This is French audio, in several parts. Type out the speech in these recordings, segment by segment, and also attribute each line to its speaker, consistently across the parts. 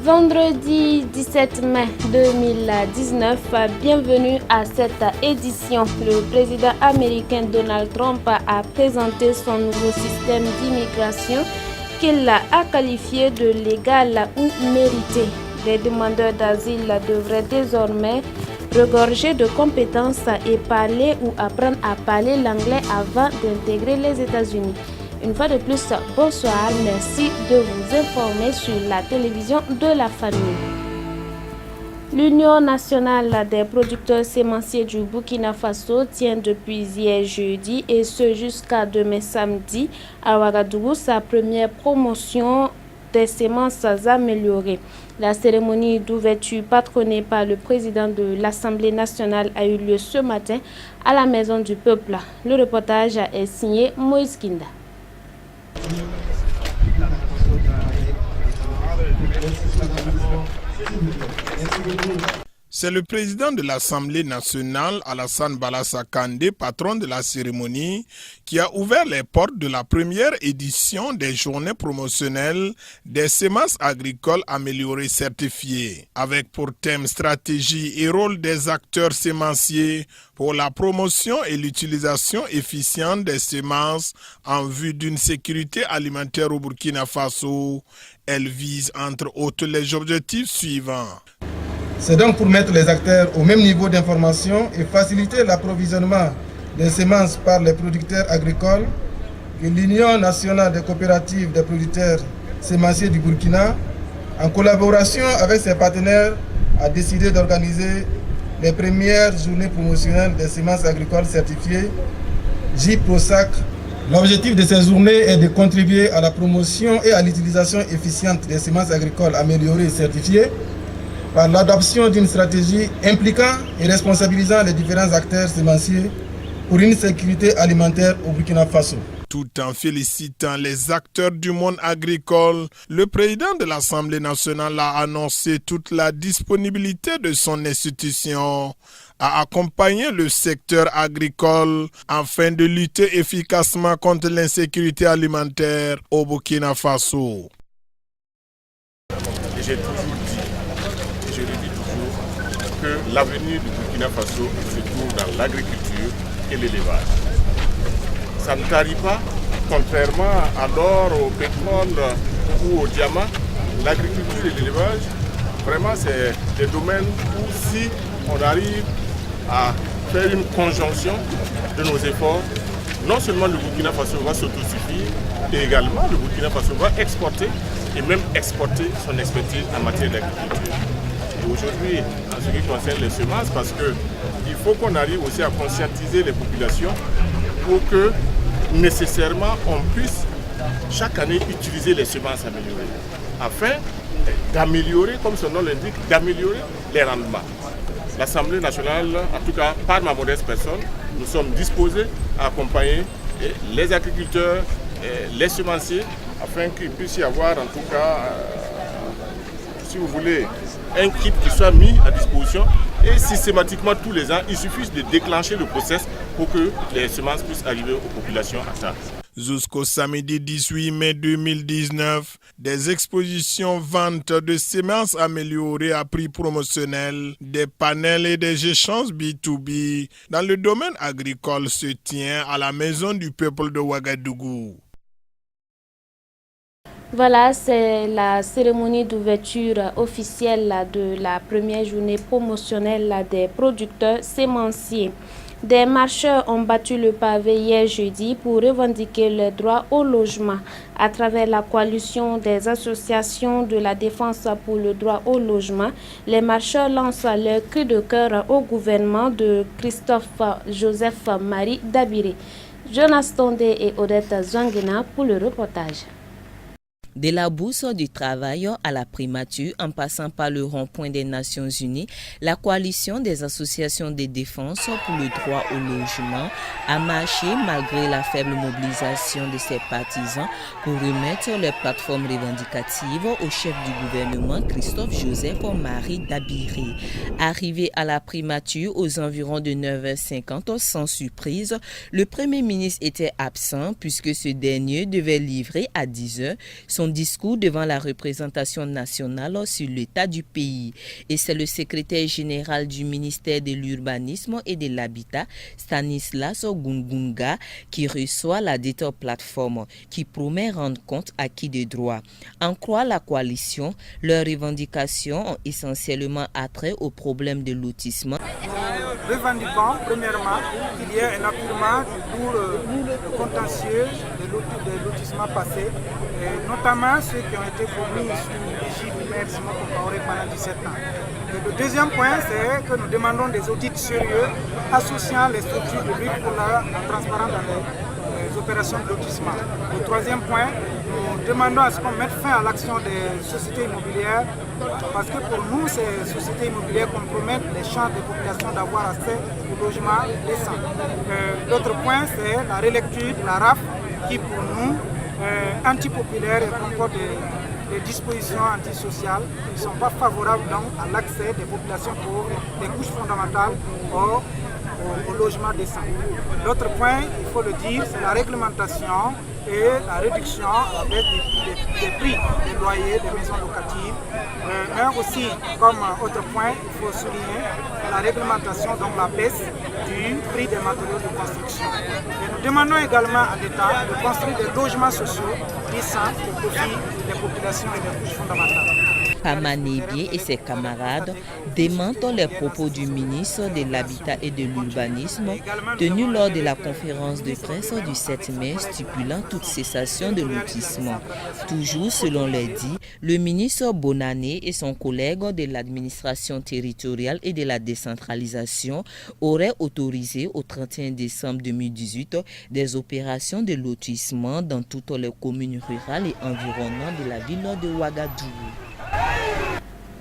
Speaker 1: Vendredi 17 mai 2019, bienvenue à cette édition. Le président américain Donald Trump a présenté son nouveau système d'immigration qu'il a qualifié de légal ou mérité. Les demandeurs d'asile devraient désormais regorger de compétences et parler ou apprendre à parler l'anglais avant d'intégrer les États-Unis. Une fois de plus, bonsoir, merci de vous informer sur la télévision de la famille. L'Union nationale des producteurs sémenciers du Burkina Faso tient depuis hier jeudi et ce jusqu'à demain samedi à Ouagadougou sa première promotion des semences améliorées. La cérémonie d'ouverture patronnée par le président de l'Assemblée nationale a eu lieu ce matin à la Maison du Peuple. Le reportage est signé Moïse Kinda.
Speaker 2: C'est le président de l'Assemblée nationale, Alassane Balassa Kandé, patron de la cérémonie, qui a ouvert les portes de la première édition des journées promotionnelles des semences agricoles améliorées certifiées, avec pour thème stratégie et rôle des acteurs sémenciers pour la promotion et l'utilisation efficiente des semences en vue d'une sécurité alimentaire au Burkina Faso. Elle vise entre autres les objectifs suivants.
Speaker 3: C'est donc pour mettre les acteurs au même niveau d'information et faciliter l'approvisionnement des semences par les producteurs agricoles que l'Union nationale des coopératives des producteurs sémenciers du Burkina, en collaboration avec ses partenaires, a décidé d'organiser les premières journées promotionnelles des semences agricoles certifiées, JProSac. L'objectif de ces journées est de contribuer à la promotion et à l'utilisation efficiente des semences agricoles améliorées et certifiées par l'adoption d'une stratégie impliquant et responsabilisant les différents acteurs sémenciers pour une sécurité alimentaire au Burkina Faso.
Speaker 2: Tout en félicitant les acteurs du monde agricole, le président de l'Assemblée nationale a annoncé toute la disponibilité de son institution à accompagner le secteur agricole afin de lutter efficacement contre l'insécurité alimentaire au Burkina Faso.
Speaker 4: J'ai toujours dit, je le dis toujours, que l'avenir du Burkina Faso se trouve dans l'agriculture et l'élevage. Ça ne tarit pas, contrairement à l'or, au pétrole ou au diamant, l'agriculture et l'élevage, vraiment c'est des domaines où si on arrive à faire une conjonction de nos efforts, non seulement le Burkina Faso va s'autosuffire, et également le Burkina Faso va exporter et même exporter son expertise en matière d'agriculture. Et aujourd'hui, en ce qui concerne les semences, parce qu'il faut qu'on arrive aussi à conscientiser les populations pour que nécessairement on puisse chaque année utiliser les semences améliorées afin d'améliorer, comme son nom l'indique, d'améliorer les rendements. L'Assemblée nationale, en tout cas par ma modeste personne, nous sommes disposés à accompagner les agriculteurs, les semenciers, afin qu'il puisse y avoir en tout cas, si vous voulez, un kit qui soit mis à disposition et systématiquement tous les ans, il suffit de déclencher le process pour que les semences puissent arriver aux populations à temps.
Speaker 2: Jusqu'au samedi 18 mai 2019, des expositions ventes de semences améliorées à prix promotionnel, des panels et des échanges B2B dans le domaine agricole se tient à la Maison du Peuple de Ouagadougou.
Speaker 1: Voilà, c'est la cérémonie d'ouverture officielle de la première journée promotionnelle des producteurs sémenciers. Des marcheurs ont battu le pavé hier jeudi pour revendiquer le droit au logement. À travers la coalition des associations de la défense pour le droit au logement, les marcheurs lancent leur cri de cœur au gouvernement de Christophe Joseph Marie Dabiré. Jonas Tondé et Odette Zouangina pour le reportage.
Speaker 5: De la Bourse du Travail à la primature, en passant par le rond-point des Nations Unies, la coalition des associations de défense pour le droit au logement a marché malgré la faible mobilisation de ses partisans pour remettre les plateformes revendicatives au chef du gouvernement Christophe Joseph Marie Dabiré. Arrivé à la primature aux environs de 9h50, sans surprise, le Premier ministre était absent puisque ce dernier devait livrer à 10h son son discours devant la représentation nationale sur l'état du pays. Et c'est le secrétaire général du ministère de l'Urbanisme et de l'Habitat, Stanislas Gungunga, qui reçoit la dite plateforme qui promet rendre compte acquis des droits. En croire la coalition, leurs revendications ont essentiellement attrait au problème de lotissement.
Speaker 6: Nous revendiquons premièrement qu'il y ait un apurement pour le contentieux des lotissements passés, et notamment ceux qui ont été commis sous l'égide du maire Simon Compaoré pendant 17 ans. Et le deuxième point, c'est que nous demandons des audits sérieux associant les structures de lutte pour la transparence dans les opérations de lotissement. Le troisième point, nous demandons à ce qu'on mette fin à l'action des sociétés immobilières, parce que pour nous, ces sociétés immobilières compromettent les chances des populations d'avoir accès au logement décent. L'autre point, c'est la relecture de la RAF, qui pour nous est antipopulaire et comporte des dispositions antisociales qui ne sont pas favorables donc à l'accès des populations pauvres, des couches fondamentales au logement décent. L'autre point, il faut le dire, c'est la réglementation et la réduction des prix des loyers des maisons locatives. Mais aussi, comme autre point, il faut souligner la réglementation, donc la baisse du prix des matériaux de construction. Et nous demandons également à l'État de construire des logements sociaux décents au profit des populations et des couches fondamentales.
Speaker 5: Pamanébié et ses camarades démentent les propos du ministre de l'Habitat et de l'Urbanisme tenu lors de la conférence de presse du 7 mai stipulant toute cessation de lotissement. Toujours selon les dits, le ministre Bonané et son collègue de l'administration territoriale et de la décentralisation auraient autorisé au 31 décembre 2018 des opérations de lotissement dans toutes les communes rurales et environnantes de la ville de Ouagadougou.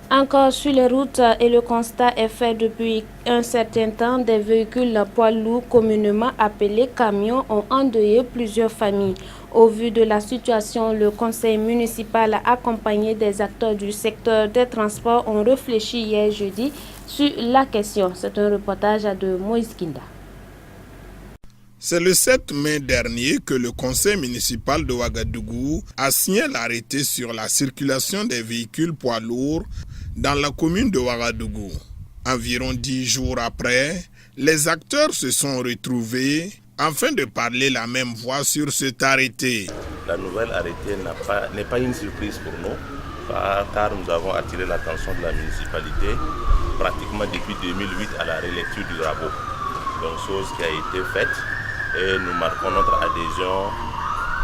Speaker 1: Encore sur les routes, et le constat est fait depuis un certain temps, des véhicules poids lourds communément appelés camions ont endeuillé plusieurs familles. Au vu de la situation, le conseil municipal accompagné des acteurs du secteur des transports ont réfléchi hier jeudi sur la question. C'est un reportage de Moïse Kinda.
Speaker 2: C'est le 7 mai dernier que le conseil municipal de Ouagadougou a signé l'arrêté sur la circulation des véhicules poids lourds dans la commune de Ouagadougou. Environ 10 jours après, les acteurs se sont retrouvés afin de parler la même voix sur cet arrêté.
Speaker 7: La nouvelle arrêté n'est pas une surprise pour nous, car nous avons attiré l'attention de la municipalité pratiquement depuis 2008 à la relecture du rabot. Donc, chose qui a été faite. Et nous marquons notre adhésion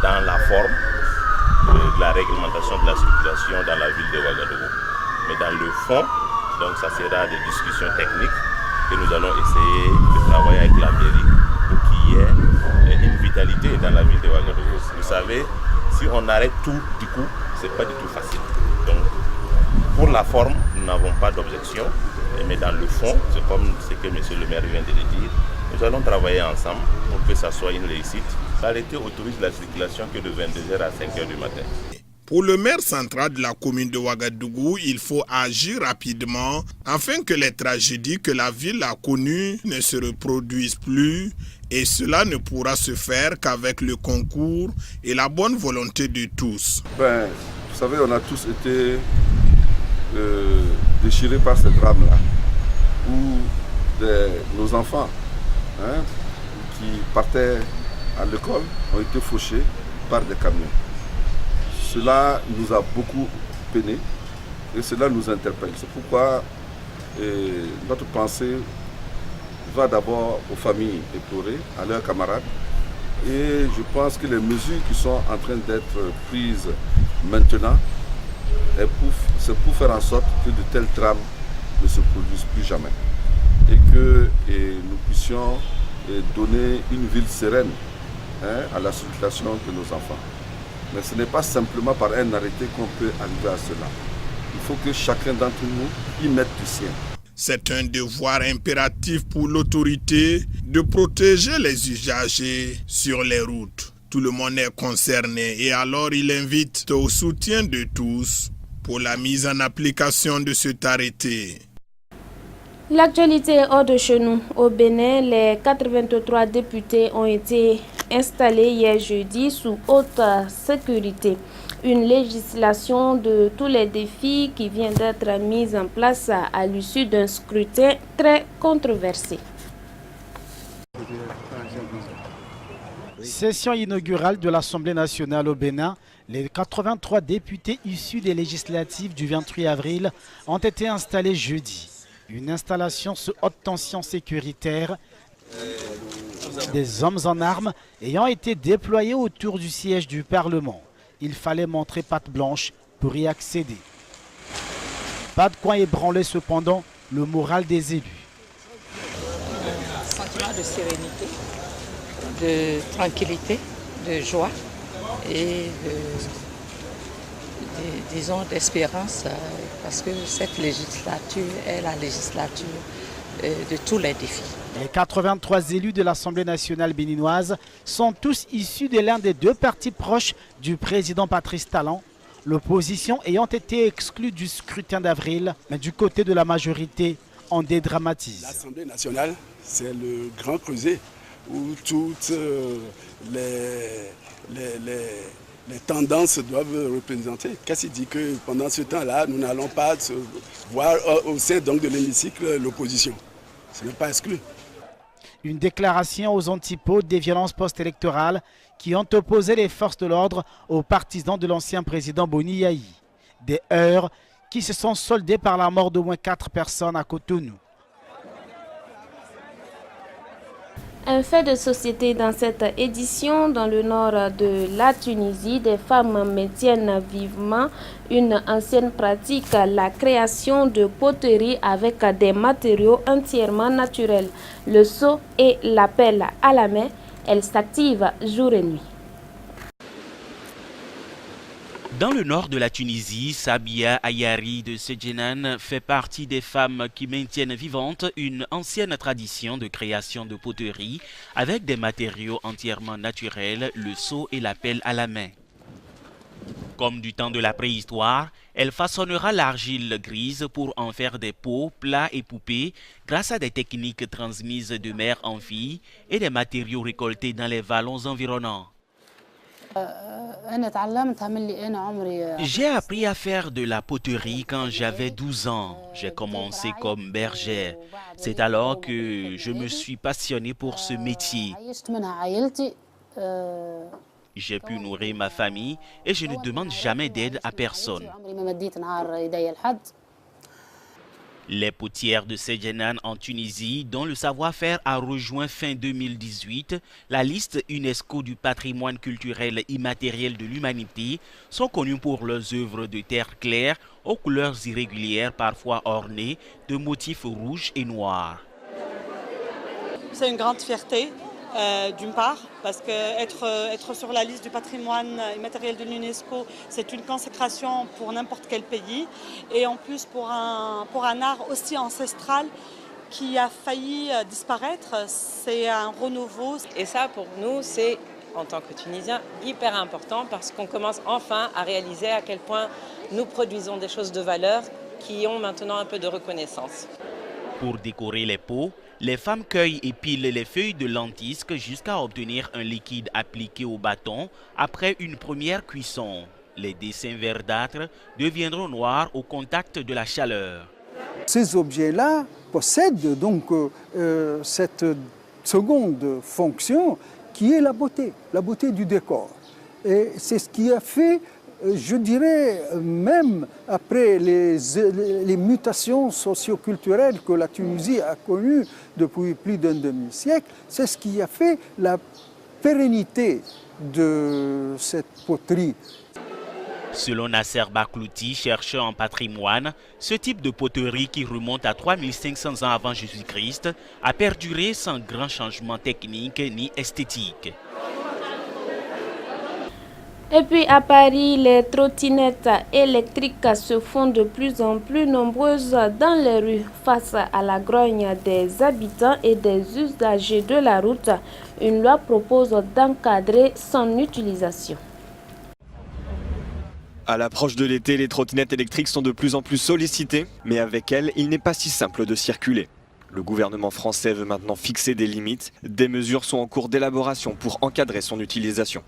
Speaker 7: dans la forme de la réglementation de la circulation dans la ville de Ouagadougou. Mais dans le fond, donc ça sera des discussions techniques que nous allons essayer de travailler avec la mairie pour qu'il y ait une vitalité dans la ville de Ouagadougou. Vous savez, si on arrête tout du coup, ce n'est pas du tout facile. Donc pour la forme, nous n'avons pas d'objection, mais dans le fond, c'est comme ce que M. le maire vient de le dire, nous allons travailler ensemble pour que ça soit une réussite. L'arrêté autorise la circulation que de 22h à 5h du matin.
Speaker 2: Pour le maire central de la commune de Ouagadougou, il faut agir rapidement afin que les tragédies que la ville a connues ne se reproduisent plus, et cela ne pourra se faire qu'avec le concours et la bonne volonté de tous.
Speaker 8: Vous savez, on a tous été déchirés par ce drame-là, où nos enfants qui partaient à l'école ont été fauchés par des camions. Cela nous a beaucoup peiné et cela nous interpelle. C'est pourquoi notre pensée va d'abord aux familles éplorées, à leurs camarades. Et je pense que les mesures qui sont en train d'être prises maintenant, c'est pour faire en sorte que de tels drames ne se produisent plus jamais. Et que nous puissions donner une ville sereine à la circulation de nos enfants. Mais ce n'est pas simplement par un arrêté qu'on peut arriver à cela. Il faut que chacun d'entre nous y mette du sien.
Speaker 2: C'est un devoir impératif pour l'autorité de protéger les usagers sur les routes. Tout le monde est concerné et alors il invite au soutien de tous pour la mise en application de cet arrêté.
Speaker 1: L'actualité est hors de chez nous. Au Bénin, les 83 députés ont été installés hier jeudi sous haute sécurité. Une législation de tous les défis qui vient d'être mise en place à l'issue d'un scrutin très controversé.
Speaker 9: Session inaugurale de l'Assemblée nationale au Bénin. Les 83 députés issus des législatives du 28 avril ont été installés jeudi. Une installation sous haute tension sécuritaire. Des hommes en armes ayant été déployés autour du siège du Parlement. Il fallait montrer patte blanche pour y accéder. Pas de quoi ébranler cependant le moral des élus.
Speaker 10: Sentiment de sérénité, de tranquillité, de joie et disons d'espérance, parce que cette législature est la législature de tous les défis.
Speaker 9: Les 83 élus de l'Assemblée nationale béninoise sont tous issus de l'un des deux partis proches du président Patrice Talon, l'opposition ayant été exclue du scrutin d'avril, mais du côté de la majorité, on dédramatise.
Speaker 11: L'Assemblée nationale, c'est le grand creuset où toutes les tendances doivent représenter. Qu'est-ce qu'il dit que pendant ce temps-là, nous n'allons pas voir au sein donc de l'hémicycle l'opposition. Ce n'est pas exclu.
Speaker 9: Une déclaration aux antipodes des violences post-électorales qui ont opposé les forces de l'ordre aux partisans de l'ancien président Boni Yayi. Des heurts qui se sont soldés par la mort d'au moins 4 personnes à Cotonou.
Speaker 1: Un fait de société dans cette édition, dans le nord de la Tunisie, des femmes maintiennent vivement une ancienne pratique, la création de poterie avec des matériaux entièrement naturels. Le seau et la pelle à la main, elles s'activent jour et nuit.
Speaker 12: Dans le nord de la Tunisie, Sabia Ayari de Sedjenan fait partie des femmes qui maintiennent vivante une ancienne tradition de création de poterie avec des matériaux entièrement naturels, le seau et la pelle à la main. Comme du temps de la préhistoire, elle façonnera l'argile grise pour en faire des pots, plats et poupées grâce à des techniques transmises de mère en fille et des matériaux récoltés dans les vallons environnants. J'ai appris à faire de la poterie quand j'avais 12 ans. J'ai commencé comme bergère. C'est alors que je me suis passionnée pour ce métier. J'ai pu nourrir ma famille et je ne demande jamais d'aide à personne. Les potières de Sedjenan en Tunisie, dont le savoir-faire a rejoint fin 2018 la liste UNESCO du patrimoine culturel immatériel de l'humanité, sont connues pour leurs œuvres de terre claire aux couleurs irrégulières parfois ornées de motifs rouges et noirs.
Speaker 13: C'est une grande fierté. D'une part, parce qu'être sur la liste du patrimoine immatériel de l'UNESCO, c'est une consécration pour n'importe quel pays. Et en plus, pour un art aussi ancestral qui a failli disparaître, c'est un renouveau.
Speaker 14: Et ça, pour nous, c'est, en tant que Tunisiens, hyper important parce qu'on commence enfin à réaliser à quel point nous produisons des choses de valeur qui ont maintenant un peu de reconnaissance.
Speaker 12: Pour décorer les pots, les femmes cueillent et pilent les feuilles de lentisque jusqu'à obtenir un liquide appliqué au bâton après une première cuisson. Les dessins verdâtres deviendront noirs au contact de la chaleur.
Speaker 15: Ces objets-là possèdent donc cette seconde fonction qui est la beauté du décor. Et c'est ce qui a fait, je dirais, même après les mutations socio-culturelles que la Tunisie a connues depuis plus d'un demi-siècle, c'est ce qui a fait la pérennité de cette poterie.
Speaker 12: Selon Nasser Baklouti, chercheur en patrimoine, ce type de poterie qui remonte à 3500 ans avant Jésus-Christ a perduré sans grand changement technique ni esthétique.
Speaker 1: Et puis à Paris, les trottinettes électriques se font de plus en plus nombreuses dans les rues. Face à la grogne des habitants et des usagers de la route, une loi propose d'encadrer son utilisation.
Speaker 16: À l'approche de l'été, les trottinettes électriques sont de plus en plus sollicitées, mais avec elles, il n'est pas si simple de circuler. Le gouvernement français veut maintenant fixer des limites. Des mesures sont en cours d'élaboration pour encadrer son utilisation.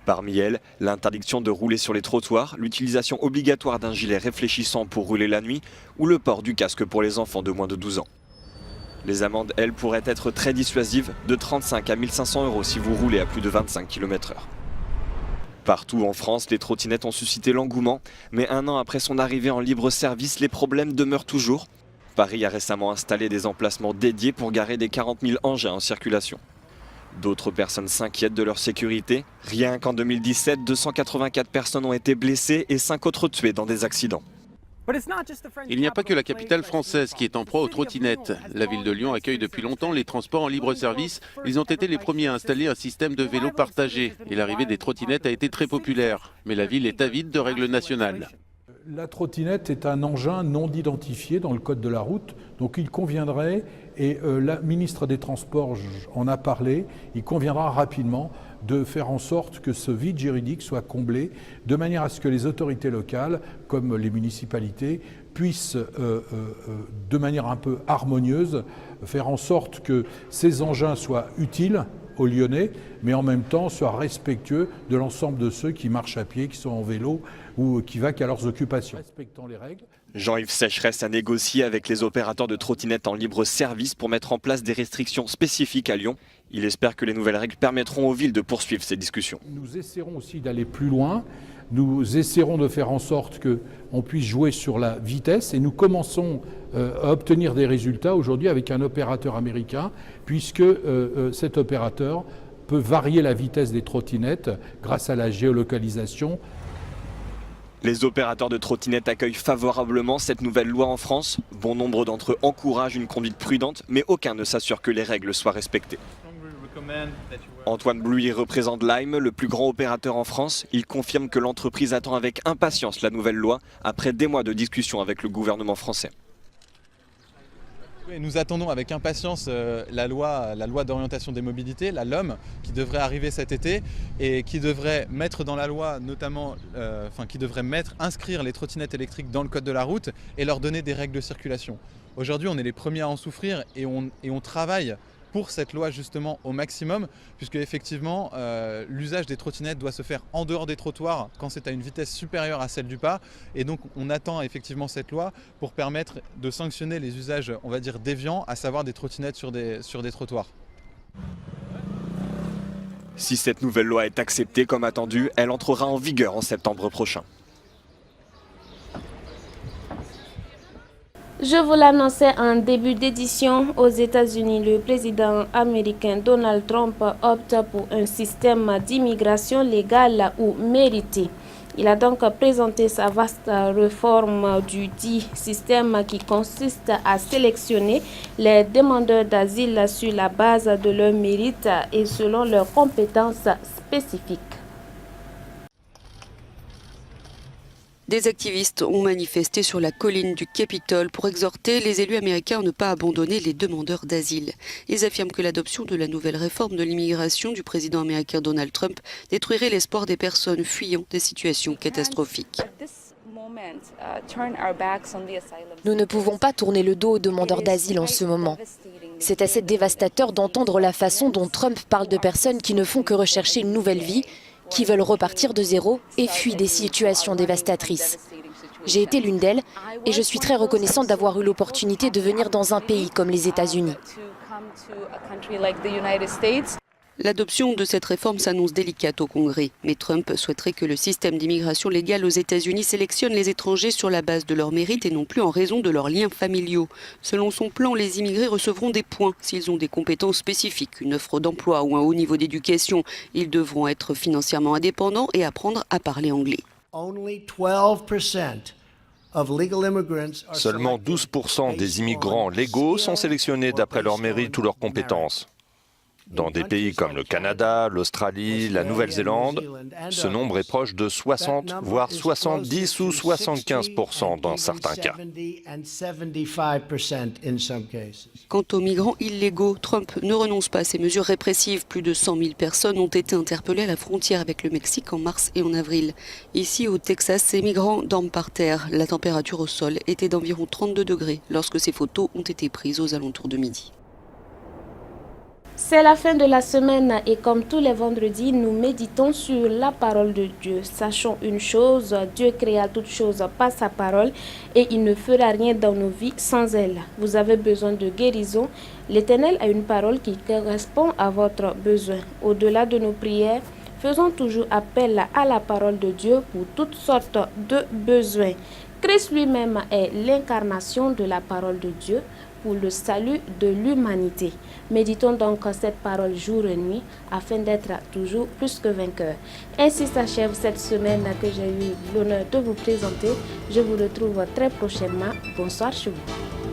Speaker 16: Parmi elles, l'interdiction de rouler sur les trottoirs, l'utilisation obligatoire d'un gilet réfléchissant pour rouler la nuit ou le port du casque pour les enfants de moins de 12 ans. Les amendes, elles, pourraient être très dissuasives, de 35 à 1 500 € si vous roulez à plus de 25 km/h. Partout en France, les trottinettes ont suscité l'engouement, mais un an après son arrivée en libre service, les problèmes demeurent toujours. Paris a récemment installé des emplacements dédiés pour garer des 40 000 engins en circulation. D'autres personnes s'inquiètent de leur sécurité. Rien qu'en 2017, 284 personnes ont été blessées et 5 autres tuées dans des accidents.
Speaker 17: Il n'y a pas que la capitale française qui est en proie aux trottinettes. La ville de Lyon accueille depuis longtemps les transports en libre service. Ils ont été les premiers à installer un système de vélos partagés. Et l'arrivée des trottinettes a été très populaire. Mais la ville est avide de règles nationales.
Speaker 18: La trottinette est un engin non identifié dans le code de la route, donc il conviendrait, et la ministre des Transports en a parlé, il conviendra rapidement de faire en sorte que ce vide juridique soit comblé, de manière à ce que les autorités locales, comme les municipalités, puissent, de manière un peu harmonieuse, faire en sorte que ces engins soient utiles aux Lyonnais, mais en même temps soient respectueux de l'ensemble de ceux qui marchent à pied, qui sont en vélo ou qui vaquent à leurs occupations. Respectant les règles.
Speaker 16: Jean-Yves Sécheresse a négocié avec les opérateurs de trottinettes en libre service pour mettre en place des restrictions spécifiques à Lyon. Il espère que les nouvelles règles permettront aux villes de poursuivre ces discussions.
Speaker 18: Nous essaierons aussi d'aller plus loin. Nous essaierons de faire en sorte qu'on puisse jouer sur la vitesse et nous commençons à obtenir des résultats aujourd'hui avec un opérateur américain puisque cet opérateur peut varier la vitesse des trottinettes grâce à la géolocalisation.
Speaker 16: Les opérateurs de trottinettes accueillent favorablement cette nouvelle loi en France. Bon nombre d'entre eux encouragent une conduite prudente, mais aucun ne s'assure que les règles soient respectées. Antoine Blouy représente Lime, le plus grand opérateur en France. Il confirme que l'entreprise attend avec impatience la nouvelle loi après des mois de discussions avec le gouvernement français.
Speaker 19: Nous attendons avec impatience la loi d'orientation des mobilités, la LOM, qui devrait arriver cet été et qui devrait mettre dans la loi notamment, inscrire les trottinettes électriques dans le code de la route et leur donner des règles de circulation. Aujourd'hui, on est les premiers à en souffrir et on travaille pour cette loi justement au maximum, puisque effectivement l'usage des trottinettes doit se faire en dehors des trottoirs quand c'est à une vitesse supérieure à celle du pas, et donc on attend effectivement cette loi pour permettre de sanctionner les usages, on va dire, déviants, à savoir des trottinettes sur des trottoirs.
Speaker 16: Si cette nouvelle loi est acceptée comme attendu, elle entrera en vigueur en septembre prochain.
Speaker 1: Je vous l'annonçais en début d'édition, aux États-Unis, le président américain Donald Trump opte pour un système d'immigration légale ou mérité. Il a donc présenté sa vaste réforme du dit système qui consiste à sélectionner les demandeurs d'asile sur la base de leur mérite et selon leurs compétences spécifiques.
Speaker 20: Des activistes ont manifesté sur la colline du Capitole pour exhorter les élus américains à ne pas abandonner les demandeurs d'asile. Ils affirment que l'adoption de la nouvelle réforme de l'immigration du président américain Donald Trump détruirait l'espoir des personnes fuyant des situations catastrophiques.
Speaker 21: Nous ne pouvons pas tourner le dos aux demandeurs d'asile en ce moment. C'est assez dévastateur d'entendre la façon dont Trump parle de personnes qui ne font que rechercher une nouvelle vie, qui veulent repartir de zéro et fuient des situations dévastatrices. J'ai été l'une d'elles et je suis très reconnaissante d'avoir eu l'opportunité de venir dans un pays comme les États-Unis.
Speaker 20: L'adoption de cette réforme s'annonce délicate au Congrès, mais Trump souhaiterait que le système d'immigration légale aux États-Unis sélectionne les étrangers sur la base de leur mérite et non plus en raison de leurs liens familiaux. Selon son plan, les immigrés recevront des points s'ils ont des compétences spécifiques, une offre d'emploi ou un haut niveau d'éducation. Ils devront être financièrement indépendants et apprendre à parler anglais.
Speaker 22: Seulement 12% des immigrants légaux sont sélectionnés d'après leur mérite ou leurs compétences. Dans des pays comme le Canada, l'Australie, la Nouvelle-Zélande, ce nombre est proche de 60, voire 70 ou 75% dans certains cas.
Speaker 20: Quant aux migrants illégaux, Trump ne renonce pas à ses mesures répressives. Plus de 100 000 personnes ont été interpellées à la frontière avec le Mexique en mars et en avril. Ici, au Texas, ces migrants dorment par terre. La température au sol était d'environ 32 degrés lorsque ces photos ont été prises aux alentours de midi.
Speaker 1: C'est la fin de la semaine et comme tous les vendredis, nous méditons sur la parole de Dieu. Sachons une chose, Dieu créa toutes choses par sa parole et il ne fera rien dans nos vies sans elle. Vous avez besoin de guérison. L'Éternel a une parole qui correspond à votre besoin. Au-delà de nos prières, faisons toujours appel à la parole de Dieu pour toutes sortes de besoins. Christ lui-même est l'incarnation de la parole de Dieu pour le salut de l'humanité. Méditons donc cette parole jour et nuit afin d'être toujours plus que vainqueurs. Ainsi s'achève cette semaine que j'ai eu l'honneur de vous présenter. Je vous retrouve très prochainement. Bonsoir chez vous.